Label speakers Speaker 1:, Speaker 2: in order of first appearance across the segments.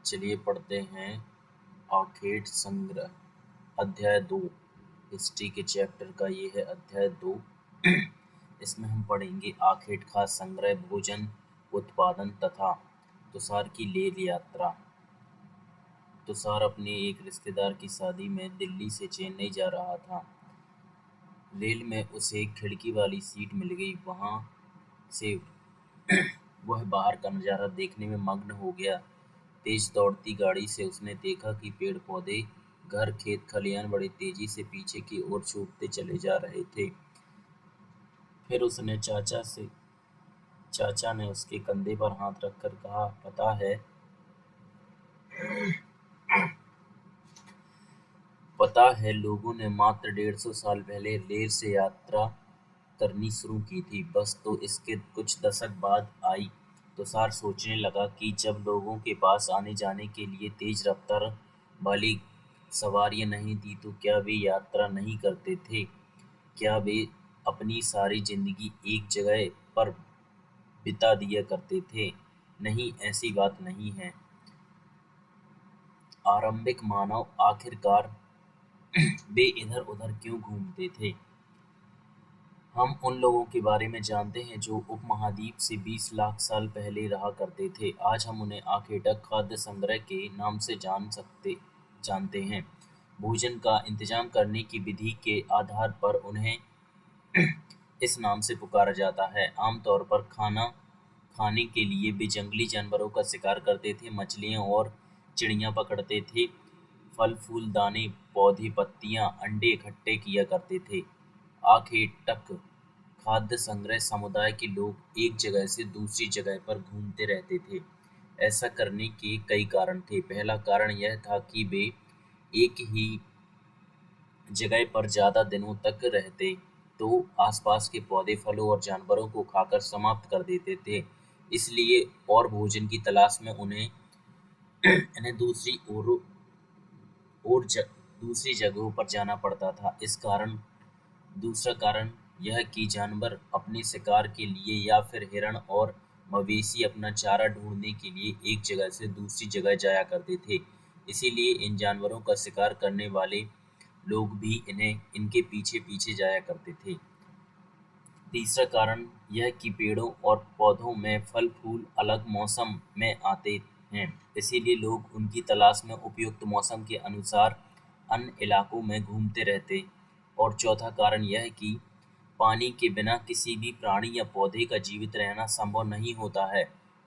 Speaker 1: चलिए पढ़ते हैं आखेट संग्रह अध्याय 2। हिस्ट्री के चैप्टर का ये है अध्याय 2। इसमें हम पढ़ेंगे आखेट खास संग्रह, भोजन उत्पादन तथा तुषार की लेह यात्रा। तुषार अपने एक रिश्तेदार की शादी में दिल्ली से चेन्नई जा रहा था। रेल में उसे खिड़की वाली सीट मिल गई। वहां से वह बाहर का नजारा देखने में मग्न हो गया। तेज दौड़ती गाड़ी से उसने देखा कि पेड़ पौधे, घर, खेत खलिहान बड़ी तेजी से पीछे की ओर छूटते चले जा रहे थे। फिर उसने चाचा ने उसके कंधे पर हाथ रखकर कहा, पता है लोगों ने मात्र 150 साल पहले रेल से यात्रा करनी शुरू की थी। बस तो इसके कुछ दशक बाद आई। तुषार सोचने लगा कि जब लोगों के पास आने जाने के लिए तेज रफ्तार वाली सवारियां नहीं थी तो क्या वे यात्रा नहीं करते थे? क्या वे अपनी सारी जिंदगी एक जगह पर बिता दिया करते थे? नहीं, ऐसी बात नहीं है। आरंभिक मानव आखिरकार वे इधर उधर क्यों घूमते थे? हम उन लोगों के बारे में जानते हैं जो उपमहाद्वीप से 20 लाख साल पहले रहा करते थे। आज हम उन्हें आखेटक खाद्य संग्रह के नाम से जानते हैं। भोजन का इंतजाम करने की विधि के आधार पर उन्हें इस नाम से पुकारा जाता है। आमतौर पर खाना खाने के लिए वे जंगली जानवरों का शिकार करते थे, मछलियाँ और चिड़ियाँ पकड़ते थे, फल फूल, दाने, पौधे, पत्तियाँ, अंडे इकट्ठे किया करते थे। आखेटक खाद्य संग्रह समुदाय के लोग एक जगह से दूसरी जगह पर घूमते रहते थे। ऐसा करने के कई कारण थे। पहला कारण यह था कि वे एक ही जगह पर ज्यादा दिनों तक रहते तो आसपास के पौधे, फलों और जानवरों को खाकर समाप्त कर देते थे। इसलिए और भोजन की तलाश में इन्हें और ज, दूसरी जगहों पर जाना पड़ता था। दूसरा कारण यह कि जानवर अपने शिकार के लिए या फिर हिरण और मवेशी अपना चारा ढूंढने के लिए एक जगह से दूसरी जगह जाया करते थे। इसीलिए इन जानवरों का शिकार करने वाले लोग भी इनके पीछे पीछे जाया करते थे। तीसरा कारण यह कि पेड़ों और पौधों में फल फूल अलग मौसम में आते हैं, इसीलिए लोग उनकी तलाश में उपयुक्त मौसम के अनुसार अन्य इलाकों में घूमते रहते। और चौथा कारण यह है कि पानी के बिना किसी भी प्राणी या पौधे का जीवित रहना संभव नहीं होता है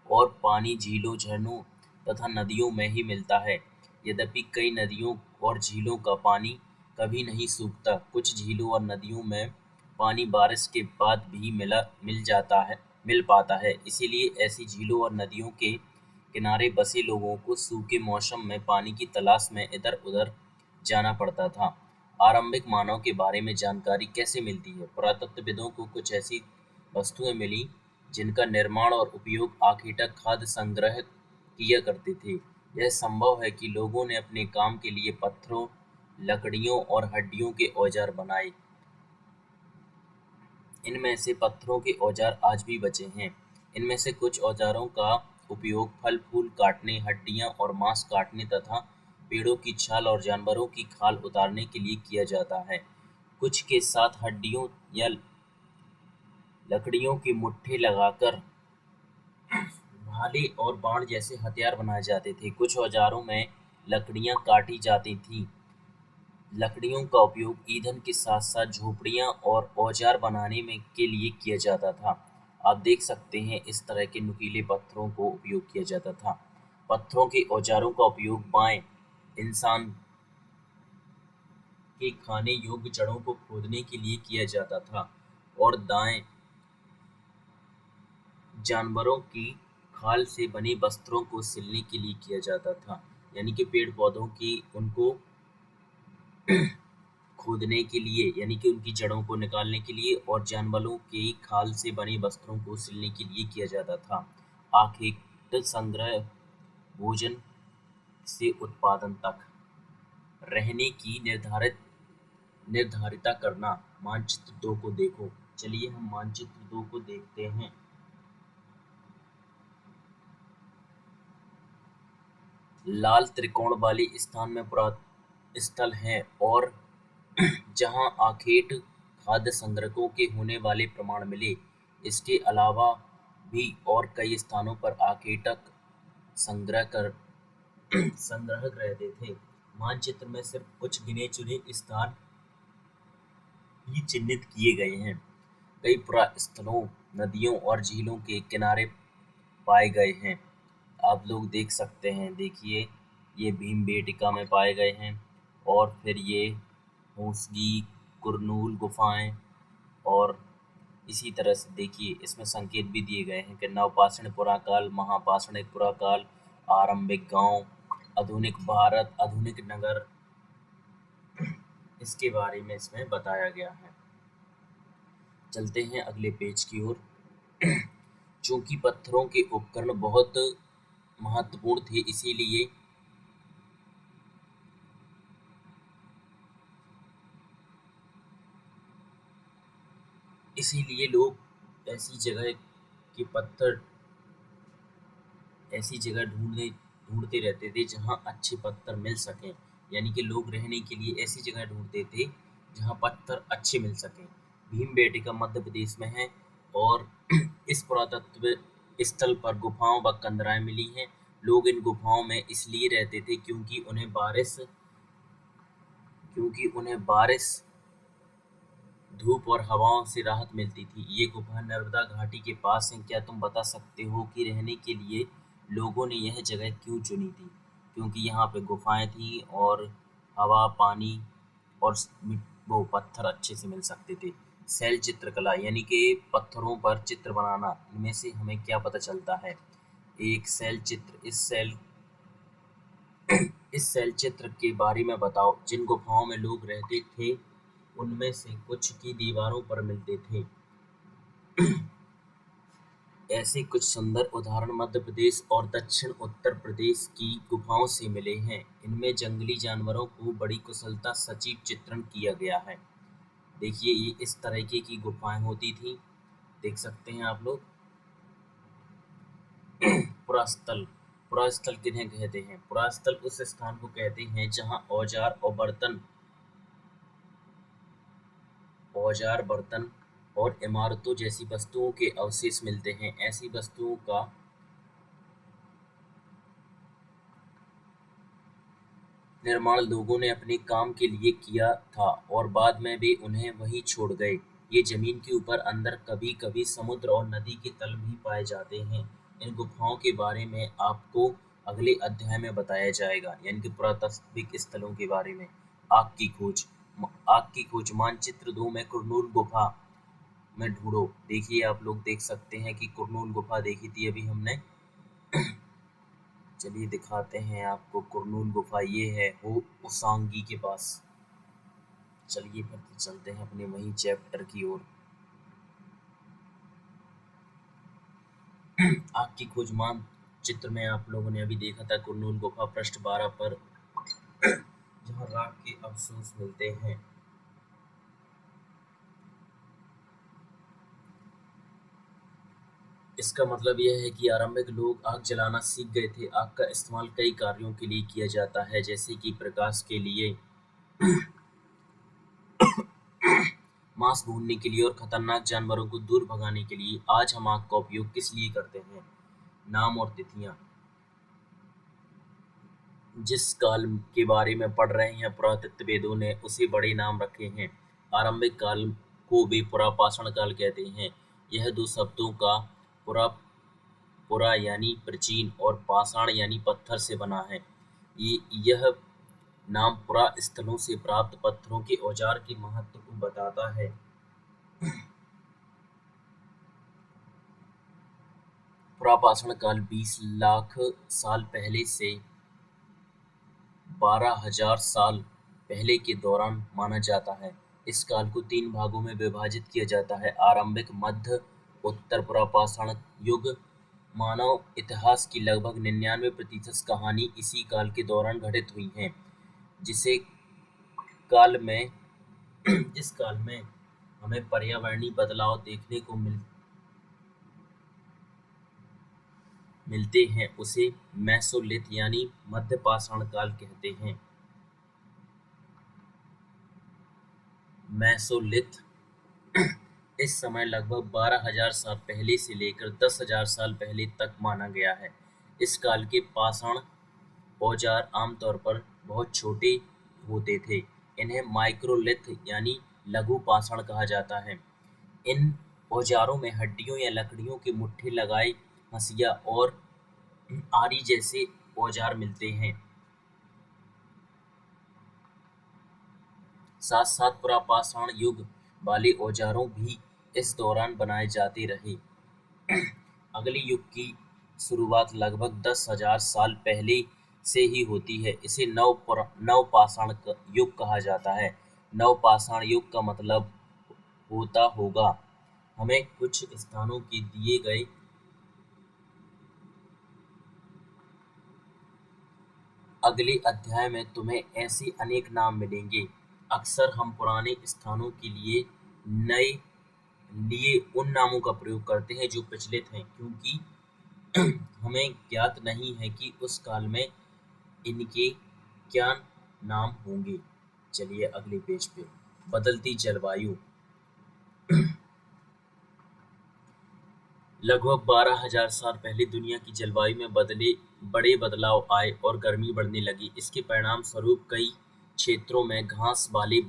Speaker 1: और पानी झीलों, झरनों तथा नदियों में ही मिलता है। यद्यपि कई नदियों और झीलों का पानी कभी नहीं सूखता। कुछ झीलों और नदियों में पानी बारिश के बाद भी मिल पाता है। इसीलिए ऐसी झीलों और नदियों के किनारे बसे लोगों को सूखे मौसम में पानी की तलाश में इधर उधर जाना पड़ता था। आरंभिक मानव के बारे में जानकारी कैसे मिलती है? पुरातत्वविदों को कुछ ऐसी वस्तुएं मिली जिनका निर्माण और उपयोग आखेटक खाद्य संग्रह किया करते थे। यह संभव है कि लोगों ने अपने काम के लिए पत्थरों, लकड़ियों और हड्डियों के औजार बनाए। इनमें से पत्थरों के औजार आज भी बचे हैं। इनमें से कुछ औजारों का उपयोग फल फूल काटने, हड्डियां और मांस काटने तथा पेड़ों की छाल और जानवरों की खाल उतारने के लिए किया जाता है। कुछ के साथ हड्डियों या लकड़ियों के मुट्ठे लगाकर भाले और बाण जैसे हथियार बनाए जाते थे। कुछ औजारों में लकड़ियां काटी जाती थीं। लकड़ियों का उपयोग ईंधन के साथ साथ झोपड़ियां और औजार बनाने में के लिए किया जाता था। आप देख सकते हैं इस तरह के नुकीले पत्थरों को उपयोग किया जाता था। पत्थरों के औजारों का उपयोग बाएं इंसान के खाने योग्य जड़ों को खोदने के लिए किया जाता था और दाएं जानवरों की खाल से बने वस्त्रों को सिलने के लिए किया जाता था। यानी कि पेड़ पौधों की उनको खोदने के लिए, यानी कि उनकी जड़ों को निकालने के लिए, और जानवरों के खाल से बने वस्त्रों को सिलने के लिए किया जाता था। आखेट संग्रह भोजन से उत्पादन तक रहने की निर्धारिता करना। मानचित्र 2 को देखो। चलिए हम मानचित्र 2 को देखते हैं। लाल त्रिकोण वाले स्थान में पुरास्थल हैं और जहां आखेट खाद्य संग्रहों के होने वाले प्रमाण मिले। इसके अलावा भी और कई स्थानों पर आखेटक संग्रह कर संग्रहक रहते थे। मानचित्र में सिर्फ कुछ गिने चुने स्थान ही चिन्हित किए गए हैं। कई पुरास्थलों, नदियों और झीलों के किनारे पाए गए हैं। आप लोग देख सकते हैं, देखिए ये भीमबेटका में पाए गए हैं और फिर ये होसगी, कुरनूल गुफाएं और इसी तरह से देखिए इसमें संकेत भी दिए गए हैं कि नवपाषाण पुराकाल, महापाषाण पुराकाल, आरंभिक गांव, आधुनिक भारत, आधुनिक नगर, इसके बारे में इसमें बताया गया है। चलते हैं अगले पेज की ओर। चूंकि पत्थरों के उपकरण बहुत महत्वपूर्ण थे, इसीलिए लोग पत्थर ऐसी जगह ढूंढते रहते थे जहां अच्छे पत्थर मिल सकें। यानी कि लोग रहने के लिए ऐसी जगह ढूंढते थे जहां पत्थर अच्छे मिल सकें। भीमबेटका मध्य प्रदेश में है और इस पुरातत्व स्थल पर गुफाओं व कंदराएं मिली हैं। लोग इन गुफाओं में इसलिए रहते थे क्योंकि उन्हें बारिश, धूप और हवाओं से राहत मिलती थी। ये गुफा नर्मदा घाटी के पास है। क्या तुम बता सकते हो कि रहने के लिए लोगों ने यह जगह क्यों चुनी थी? क्योंकि यहाँ पे गुफाएं थी और हवा, पानी और वो पत्थर अच्छे से मिल सकते थे। शैल चित्रकला यानी कि पत्थरों पर चित्र बनाना, इनमें से हमें क्या पता चलता है? एक शैल चित्र, इस शैल चित्र के बारे में बताओ। जिन गुफाओं में लोग रहते थे उनमें से कुछ की दीवारों पर मिलते थे। ऐसे कुछ सुंदर उदाहरण मध्य प्रदेश और दक्षिण उत्तर प्रदेश की गुफाओं से मिले हैं। इनमें जंगली जानवरों को बड़ी कुशलता सचिव चित्रण किया गया है। देखिए ये इस तरीके की गुफाएं होती थी, देख सकते हैं आप लोग। पुरास्थल, पुरास्थल किन्हें कहते हैं? पुरास्थल उस स्थान को कहते हैं जहां औजार, बर्तन और इमारतों जैसी वस्तुओं के अवशेष मिलते हैं। ऐसी वस्तुओं का निर्माण लोगों ने अपने काम के लिए किया था और बाद में वे उन्हें वहीं छोड़ गए। ये जमीन के ऊपर अंदर, कभी-कभी समुद्र और नदी के तल भी पाए जाते हैं। इन गुफाओं के बारे में आपको अगले अध्याय में बताया जाएगा, यानी कि पुरातात्विक स्थलों के बारे में। आग की खोज, मानचित्र 2 में कुरनूल गुफा में ढूंढो। देखिए आप लोग देख सकते हैं कि कुरनूल गुफा देखी थी अभी हमने। चलिए दिखाते हैं आपको कुरनूल गुफा। ये है वो उसांगी के पास। चलिए फिर चलते हैं अपने वही चैप्टर की ओर। आग की खोज मानचित्र में आप लोगों ने अभी देखा था कुरनूल गुफा पृष्ठ 12 पर, जहां राख के अवशेष मिलते हैं। इसका मतलब यह है कि आरंभिक लोग आग जलाना सीख गए थे। आग का इस्तेमाल कई कार्यों के लिए किया जाता है, जैसे कि प्रकाश के लिए, मांस भूनने के लिए और खतरनाक जानवरों को दूर भगाने के लिए। आज हम आग का उपयोग किस लिए करते हैं? नाम और तिथियां। जिस काल के बारे में पढ़ रहे हैं पुरातत्ववेदों ने उसे बड़े नाम रखे हैं। आरंभिक काल को वे पुरापाषाण काल कहते हैं। यह दो शब्दों का पुरा पुरा यानी प्राचीन और पाषाण यानी पत्थर से बना है। यह नाम पुरा स्थलों से प्राप्त पत्थरों के औजार के महत्व को बताता है। पुरापाषाण काल 20 लाख साल पहले से 12,000 साल पहले के दौरान माना जाता है। इस काल को 3 भागों में विभाजित किया जाता है: आरंभिक, मध्य, उत्तर पुरापाषाण युग। मानव इतिहास की लगभग 99% कहानी इसी काल के दौरान घटित हुई है। जिसे काल में जिस काल में हमें पर्यावरणीय बदलाव देखने को मिलते हैं उसे मेसोलिथ यानी मध्य पाषाण काल कहते हैं। मेसोलिथ इस समय लगभग 12,000 साल पहले से लेकर 10,000 साल पहले तक माना गया है। इस काल के पाषाण औजार आमतौर पर बहुत छोटे होते थे। इन्हें माइक्रोलिथ यानी लघु पाषाण कहा जाता है। इन औजारों में हड्डियों या लकड़ियों के मुट्ठे लगाए हंसिया और आरी जैसे औजार मिलते हैं। साथ साथ पुरापाषाण युग वाले औजारों भी इस दौरान बनाए जाते रहे। अगले युग की शुरुआत लगभग 10,000 साल पहले से ही होती है। इसे नवपाषाण युग कहा जाता है। नवपाषाण युग का मतलब होता होगा हमें कुछ स्थानों के दिए गए अगले अध्याय में तुम्हें ऐसे अनेक नाम मिलेंगे। अक्सर हम पुराने स्थानों के लिए उन नामों का प्रयोग करते हैं जो प्रचलित हैं, क्योंकि हमें ज्ञात नहीं है कि उस काल में इनके क्या नाम होंगे। चलिए अगले पेज पे। बदलती जलवायु। लगभग 12,000 साल पहले दुनिया की जलवायु में बड़े बदलाव आए और गर्मी बढ़ने लगी। इसके परिणाम स्वरूप कई क्षेत्रों में घास वाले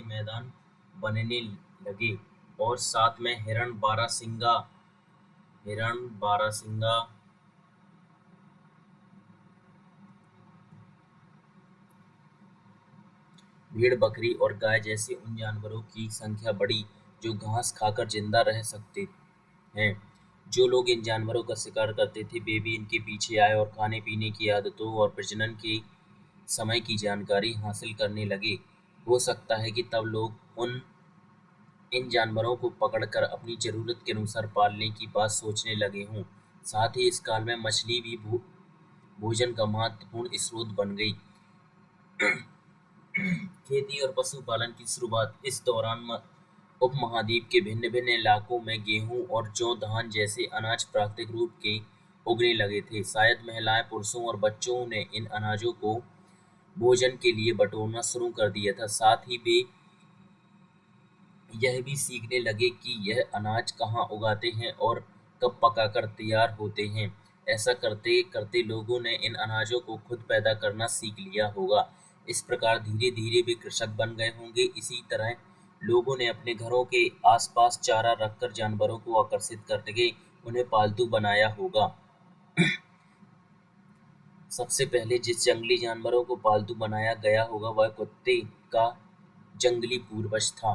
Speaker 1: मैदान बनने लगे और साथ में हिरण बारहसिंगा भेड़ बकरी और गाय जैसे उन जानवरों की संख्या बढ़ी जो घास खाकर जिंदा रह सकते हैं। जो लोग इन जानवरों का शिकार करते थे वे भी इनके पीछे आए और खाने पीने की आदतों और प्रजनन के समय की जानकारी हासिल करने लगे। हो सकता है कि तब लोग इन जानवरों को पकड़कर अपनी जरूरत के अनुसार पालने की बात सोचने लगे हों। साथ ही इस काल में मछली भी भोजन का महत्वपूर्ण स्रोत बन गई। खेती और पशुपालन की शुरुआत। इस दौरान उपमहाद्वीप के भिन्न भिन्न इलाकों में गेहूं और जौ धान जैसे अनाज प्राकृतिक रूप के उगने लगे थे। शायद महिलाएं पुरुषों और बच्चों ने इन अनाजों को भोजन के लिए बटोरना शुरू कर दिया था। साथ ही वे यह भी सीखने लगे कि यह अनाज कहाँ उगाते हैं और कब पकाकर तैयार होते हैं। ऐसा करते करते लोगों ने इन अनाजों को खुद पैदा करना सीख लिया होगा। इस प्रकार धीरे धीरे वे कृषक बन गए होंगे। इसी तरह लोगों ने अपने घरों के आसपास चारा रखकर जानवरों को आकर्षित करके उन्हें पालतू बनाया होगा। सबसे पहले जिस जंगली जानवरों को पालतू बनाया गया होगा वह कुत्ते का जंगली पूर्वज था।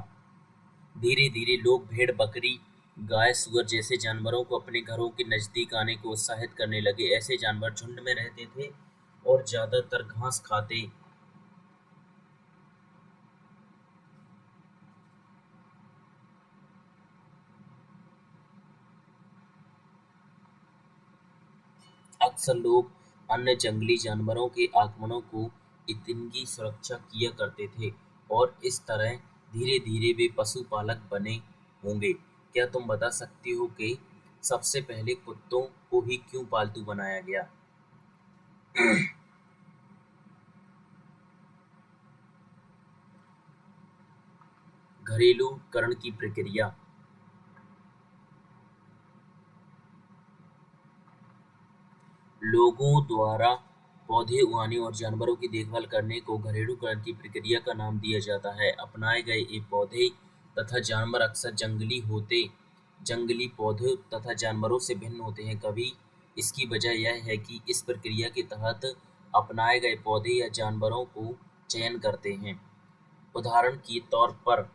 Speaker 1: धीरे धीरे लोग भेड़ बकरी गाय सूअर जैसे जानवरों को अपने घरों के नजदीक आने को उत्साहित करने लगे। ऐसे जानवर झुंड में रहते थे और ज्यादातर घास खाते। अक्सर लोग अन्य जंगली जानवरों के आक्रमणों को इनकी सुरक्षा किया करते थे और इस तरह धीरे धीरे वे पशुपालक बने होंगे। क्या तुम बता सकती हो कि सबसे पहले कुत्तों को ही क्यों पालतू बनाया गया? घरेलूकरण की प्रक्रिया। लोगों द्वारा पौधे उगाने और जानवरों की देखभाल करने को घरेलूकरण की प्रक्रिया का नाम दिया जाता है। अपनाए गए ये पौधे तथा जानवर अक्सर जंगली पौधों तथा जानवरों से भिन्न होते हैं। कभी इसकी वजह यह है कि इस प्रक्रिया के तहत अपनाए गए पौधे या जानवरों को चयन करते हैं। उदाहरण के तौर पर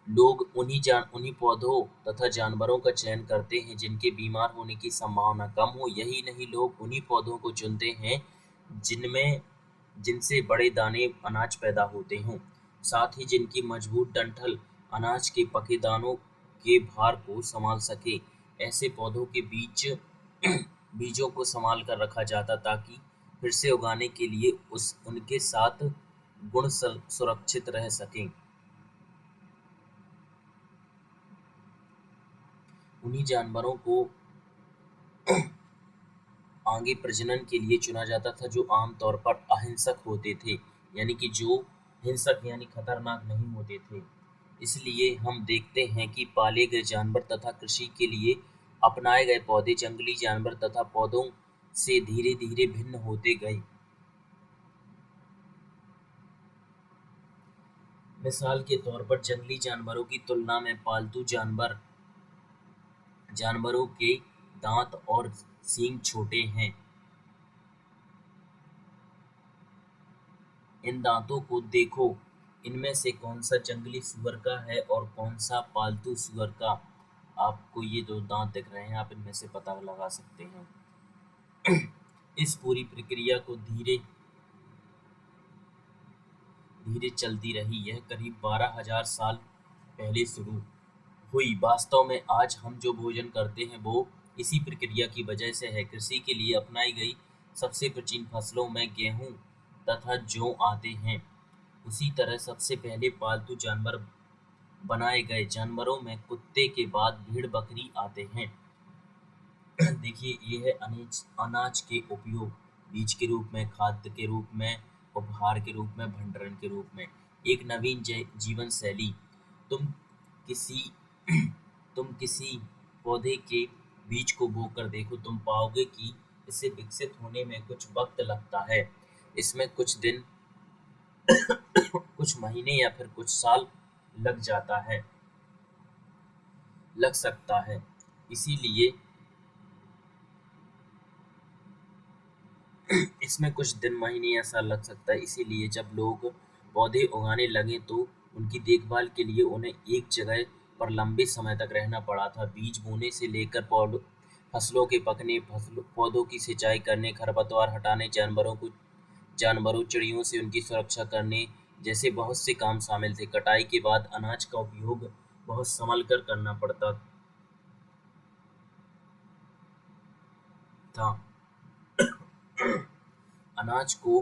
Speaker 1: लोग उन्हीं पौधों तथा जानवरों का चयन करते हैं जिनके बीमार होने की संभावना कम हो। यही नहीं, लोग उन्हीं पौधों को चुनते हैं जिनसे बड़े दाने अनाज पैदा होते हों। साथ ही जिनकी मजबूत डंठल अनाज के पके दानों के भार को संभाल सके। ऐसे पौधों के बीजों को संभाल कर रखा जाता ताकि फिर से उगाने के लिए उनके साथ गुण सुरक्षित रह सकें। उन्हीं जानवरों को आगे प्रजनन के लिए चुना जाता था, जो आमतौर पर अहिंसक होते थे, यानी कि जो हिंसक यानी खतरनाक नहीं होते थे। इसलिए हम देखते हैं कि पाले गए जानवर तथा कृषि के लिए अपनाए गए पौधे जंगली जानवर तथा पौधों से धीरे धीरे भिन्न होते गए। मिसाल के तौर पर जंगली जानवरों की तुलना में पालतू जानवरों के दांत और सींग छोटे हैं। इन दांतों को देखो, इनमें से कौन सा जंगली सूअर का है और कौन सा पालतू सूअर का। आपको ये दो दांत दिख रहे हैं, आप इनमें से पता लगा सकते हैं। इस पूरी प्रक्रिया को धीरे धीरे चलती रही। यह करीब 12,000 साल पहले शुरू हुई। वास्तव में आज हम जो भोजन करते हैं वो इसी प्रक्रिया की वजह से है। कृषि के लिए अपनाई गई सबसे प्राचीन फसलों में गेहूं तथा जौ आते हैं। उसी तरह सबसे पहले पालतू जानवर बनाए गए जानवरों में कुत्ते के बाद भेड़ बकरी आते हैं। देखिए, ये है अनाज के उपयोग, बीज के रूप में, खाद्य के रूप में, उपहार के रूप में, भंडारण के रूप में। एक नवीन जीवन शैली। तुम किसी तुम किसी पौधे के बीज को बोकर देखो, तुम पाओगे कि इसे विकसित होने में कुछ वक्त लगता है। इसमें कुछ दिन, कुछ महीने या फिर कुछ साल लग जाता है लग सकता है। इसीलिए इसमें कुछ दिन, महीने या साल लग सकता है। इसीलिए जब लोग पौधे उगाने लगे तो उनकी देखभाल के लिए उन्हें एक जगह पर लंबे समय तक रहना पड़ा था। बीज बोने से लेकर फसलों के पकने, पौधों की सिंचाई करने, खरपतवार हटाने, जानवरों चिड़ियों से उनकी सुरक्षा करने जैसे बहुत से काम शामिल थे। कटाई के बाद अनाज का उपयोग बहुत संभल कर करना पड़ता था। अनाज को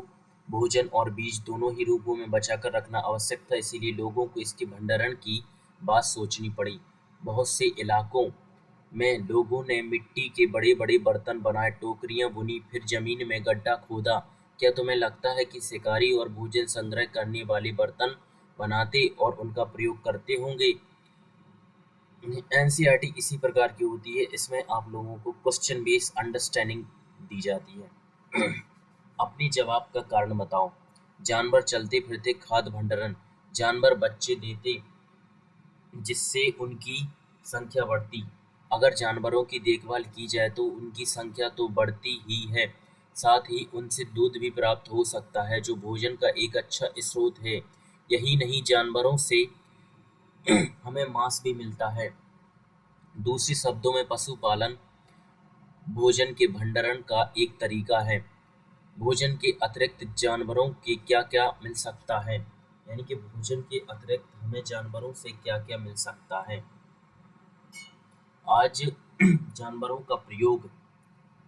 Speaker 1: भोजन और बीज दोनों ही रूपों में बचाकर रखना आवश्यक था, इसीलिए लोगों को इसके भंडारण की बात सोचनी पड़ी। बहुत से इलाकों में लोगों ने मिट्टी के बड़े बड़े बर्तन बनाए, टोकरियां बुनी, फिर जमीन में गड्ढा खोदा। क्या तुम्हें लगता है कि शिकारी और भोजन संग्रह करने वाले बर्तन बनाते और उनका प्रयोग करते होंगे? एनसीईआरटी इसी प्रकार की होती है। इसमें आप लोगों को क्वेश्चन बेस्ड अंडरस्टैंडिंग दी जाती है। अपनी जवाब का कारण बताओ। जानवर चलते फिरते खाद्य भंडारण। जानवर बच्चे देते जिससे उनकी संख्या बढ़ती। अगर जानवरों की देखभाल की जाए तो उनकी संख्या तो बढ़ती ही है, साथ ही उनसे दूध भी प्राप्त हो सकता है, जो भोजन का एक अच्छा स्रोत है। यही नहीं, जानवरों से हमें मांस भी मिलता है। दूसरे शब्दों में पशुपालन भोजन के भंडारण का एक तरीका है। भोजन के अतिरिक्त जानवरों के क्या क्या मिल सकता है, यानी कि भोजन के अतिरिक्त हमें जानवरों से क्या क्या मिल सकता है। आज जानवरों का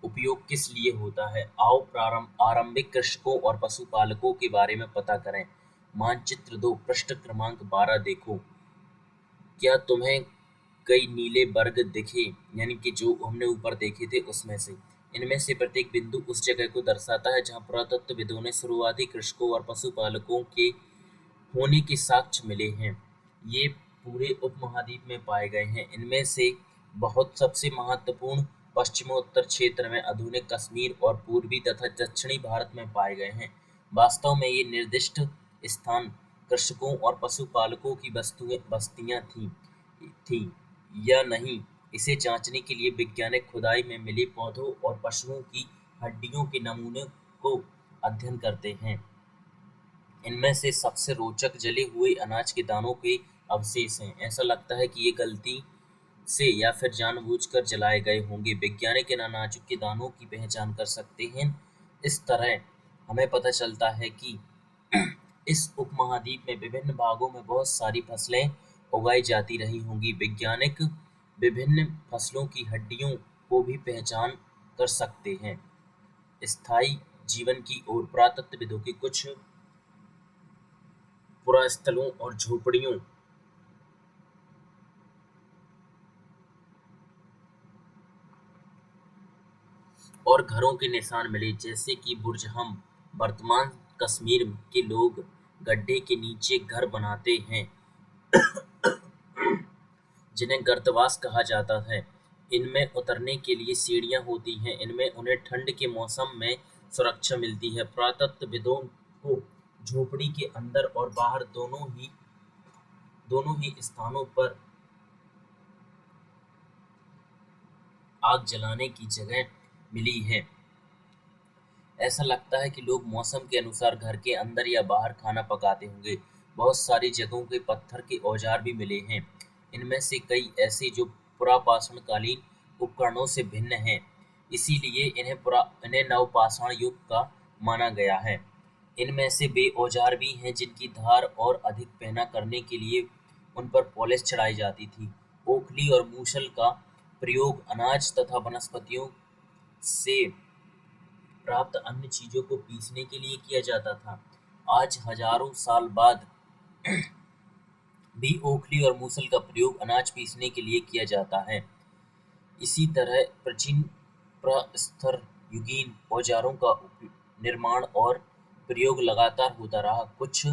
Speaker 1: उपयोग किस लिए होता है? आओ आरंभिक कृषकों और पशुपालकों के बारे में पता करें। मानचित्र 2 पृष्ठ क्रमांक 12 देखो। क्या तुम्हें कई नीले वर्ग दिखे, यानी कि जो हमने ऊपर देखे थे उसमें से? इनमें से प्रत्येक बिंदु उस जगह को दर्शाता है जहां पुरातत्वविदों ने शुरुआती कृषकों और पशुपालकों के होने के साक्ष्य मिले हैं। ये पूरे उपमहाद्वीप में पाए गए हैं। इनमें से बहुत सबसे महत्वपूर्ण पश्चिमोत्तर क्षेत्र में, आधुनिक कश्मीर और पूर्वी तथा दक्षिणी भारत में पाए गए हैं। वास्तव में ये निर्दिष्ट स्थान कृषकों और पशुपालकों की बस्तियां थी या नहीं, इसे जांचने के लिए वैज्ञानिक खुदाई में मिले पौधों और पशुओं की हड्डियों के नमूनों को अध्ययन करते हैं। इनमें से सबसे रोचक जले हुए अनाज के दानों के अवशेष हैं। ऐसा लगता है कि ये गलती से या फिर जानबूझकर जलाए गए होंगे। वैज्ञानिक इन अनाजों के दानों की पहचान कर सकते हैं। इस तरह हमें पता चलता है कि इस उपमहाद्वीप में विभिन्न भागों में बहुत सारी फसलें उगाई जाती रही होंगी। वैज्ञानिक विभिन्न फसलों की हड्डियों को भी पहचान कर सकते हैं। स्थायी जीवन की ओर पुरातत्वविदों की कुछ पुरास्थलों और झोपड़ियों और घरों के निशान मिले, जैसे कि बुर्जहम। वर्तमान कश्मीर के लोग गड्ढे के नीचे घर बनाते हैं, जिन्हें गर्तवास कहा जाता है। इनमें उतरने के लिए सीढ़ियां होती हैं। इनमें उन्हें ठंड के मौसम में सुरक्षा मिलती है। पुरातत्वविदों को झोपड़ी के अंदर और बाहर दोनों ही स्थानों पर आग जलाने की जगह मिली है। ऐसा लगता है कि लोग मौसम के अनुसार घर के अंदर या बाहर खाना पकाते होंगे। बहुत सारी जगहों के पत्थर के औजार भी मिले हैं। इनमें से कई ऐसे जो पुरापाषाणकालीन उपकरणों से भिन्न हैं, इसीलिए इन्हें नवपाषाण युग का माना गया है। इनमें से वे औजार भी हैं जिनकी धार और अधिक पहना करने के लिए उन पर पॉलिश चढ़ाई जाती थी। ओखली और मूसल का प्रयोग अनाज तथा वनस्पतियों से प्राप्त अन्य चीजों को पीसने के लिए किया जाता था। आज हजारों साल बाद भी ओखली और मूसल का प्रयोग अनाज पीसने के लिए किया जाता है। इसी तरह प्राचीन प्रस्तर युगीन औजारों का निर्माण और प्रयोग लगातार होता रहा। कुछ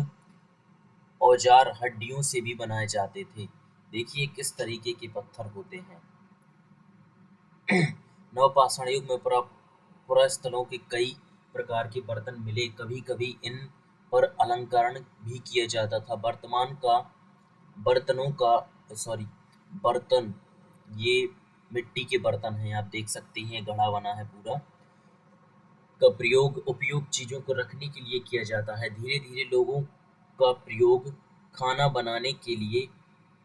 Speaker 1: औजार हड्डियों से भी बनाए जाते थे। देखिए किस तरीके के पत्थर होते हैं। नवपाषाण युग में पुरास्थलों के कई प्रकार के बर्तन मिले। कभी कभी इन पर अलंकरण भी किया जाता था। बर्तन ये मिट्टी के बर्तन हैं, आप देख सकते हैं, गढ़ा बना है पूरा, का उपयोग चीजों को रखने के लिए किया जाता है। धीरे धीरे लोगों का प्रयोग खाना बनाने के लिए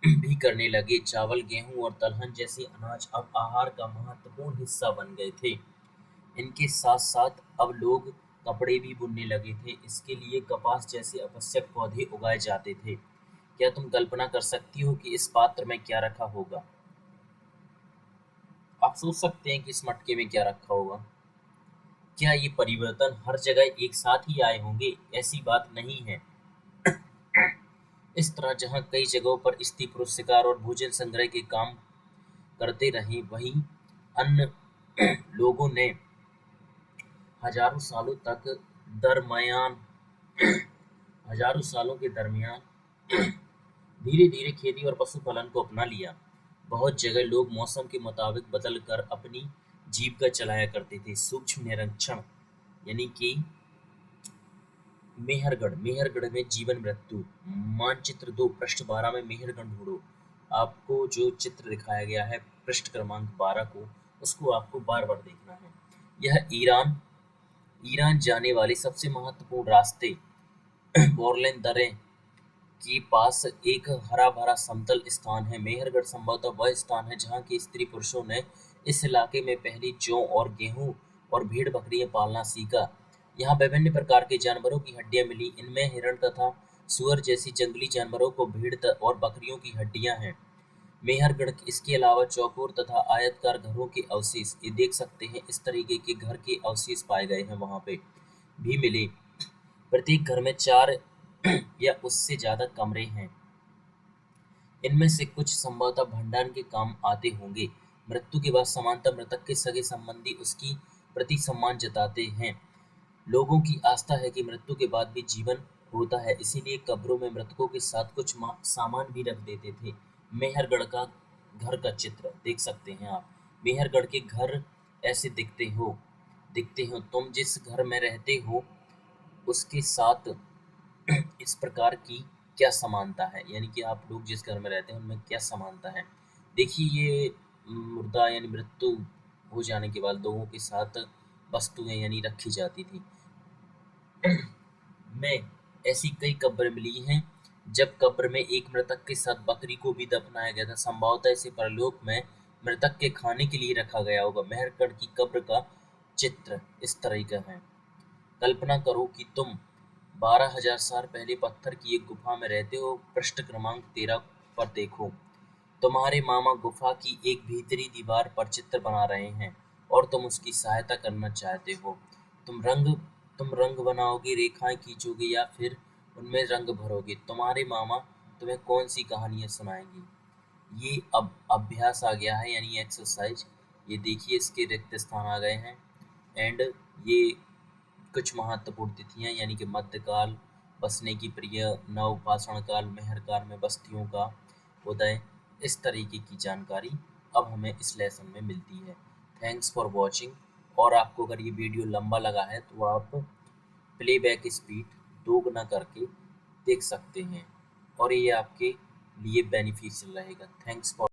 Speaker 1: भी करने लगे। चावल, गेहूं और दलहन जैसे अनाज अब आहार का महत्वपूर्ण हिस्सा बन गए थे। इनके साथ साथ अब लोग कपड़े भी बुनने लगे थे। इसके लिए कपास जैसे आवश्यक पौधे उगाए जाते थे। क्या तुम कल्पना कर सकती हो कि इस पात्र में क्या रखा होगा? आप सोच सकते हैं कि इस मटके में क्या रखा होगा। क्या ये परिवर्तन हर जगह एक साथ ही आए होंगे? ऐसी बात नहीं है। इस तरह जहाँ कई जगहों पर स्त्री पुरुष शिकार और भोजन संग्रह के काम करते रहे, वहीं अन्य लोगों ने हजारों सालों तक दरमयान हजारों सालों के दरमियान धीरे धीरे खेती और पशुपालन को अपना लिया। बहुत जगह लोग मौसम के मुताबिक बदल कर अपनी जीविका चलाया करते थे। सूक्ष्म निरीक्षण यानी कि मेहरगढ़ में जीवन मृत्यु। मानचित्र 2 पृष्ठ 12 में मेहरगढ़ ढूंढो। आपको जो चित्र दिखाया गया है पृष्ठ क्रमांक 12 को, उसको आपको बार बार देखना है। यह ईरान जाने वाले सबसे महत्वपूर्ण रास्ते बोरलेन दर्रे के पास एक हरा भरा समतल स्थान है। मेहरगढ़ संभवतः वह स्थान है जहाँ के स्त्री पुरुषों ने इस इलाके में पहली जौ और गेहूं और भेड़ बकरियां पालना सीखा। यहाँ विभिन्न प्रकार के जानवरों की हड्डियां मिली। इनमें हिरण तथा सुअर जैसी जंगली जानवरों को भेड़ और बकरियों की हड्डियां हैं। मेहरगढ़ इसके अलावा चौकोर तथा आयताकार घरों के अवशेष, ये देख सकते हैं, इस तरीके के घर के अवशेष पाए गए हैं, वहां पे भी मिले। प्रत्येक घर में 4 या उससे ज्यादा कमरे हैं। इनमें से कुछ संभवतः भंडारण के काम आते होंगे। मृत्यु के बाद समानतः मृतक के सगे संबंधी उसकी प्रति सम्मान जताते हैं। लोगों की आस्था है कि मृत्यु के बाद भी जीवन होता है, इसीलिए कब्रों में मृतकों के साथ कुछ सामान भी रख देते थे। मेहरगढ़ का घर का चित्र देख सकते हैं आप। मेहरगढ़ के घर ऐसे दिखते हो। तुम जिस घर में रहते हो उसके साथ इस प्रकार की क्या समानता है, यानी कि आप लोग जिस घर में रहते हैं उनमें क्या समानता है। देखिए ये मुर्दा यानी मृत्यु हो जाने के बाद लोगों के साथ वस्तुएं यानी रखी जाती थी। में ऐसी कई कब्रें मिली हैं जब कब्र में एक मृतक के साथ बकरी को भी दफनाया गया था। संभवतः इसे परलोक में मृतक के खाने के लिए रखा गया होगा। मेहरगढ़ की कब्र का चित्र इस तरह का है। कल्पना करो कि तुम 12,000 साल पहले पत्थर की एक गुफा में रहते हो। पृष्ठ क्रमांक 13 पर देखो। तुम्हारे मामा गुफा की एक भीतरी दीवार पर चित्र बना रहे हैं और तुम उसकी सहायता करना चाहते हो। तुम रंग बनाओगे, रेखाएं खींचोगे या फिर उनमें रंग भरोगे। तुम्हारे मामा तुम्हें कौन सी कहानियां सुनाएंगे? ये अब अभ्यास आ गया है, यानी एक्सरसाइज। ये देखिए इसके रिक्त स्थान आ गए हैं। एंड ये कुछ महत्वपूर्ण तिथियां यानी कि मध्यकाल, बसने की प्रिय, नवपाषाण काल, मेहर काल में बस्तियों का उदय, इस तरीके की जानकारी अब हमें इस लेसन में मिलती है। Thanks for watching. और आपको अगर ये वीडियो लंबा लगा है तो आप प्लेबैक स्पीड दोगुना करके देख सकते हैं और ये आपके लिए बेनिफिशियल रहेगा। Thanks for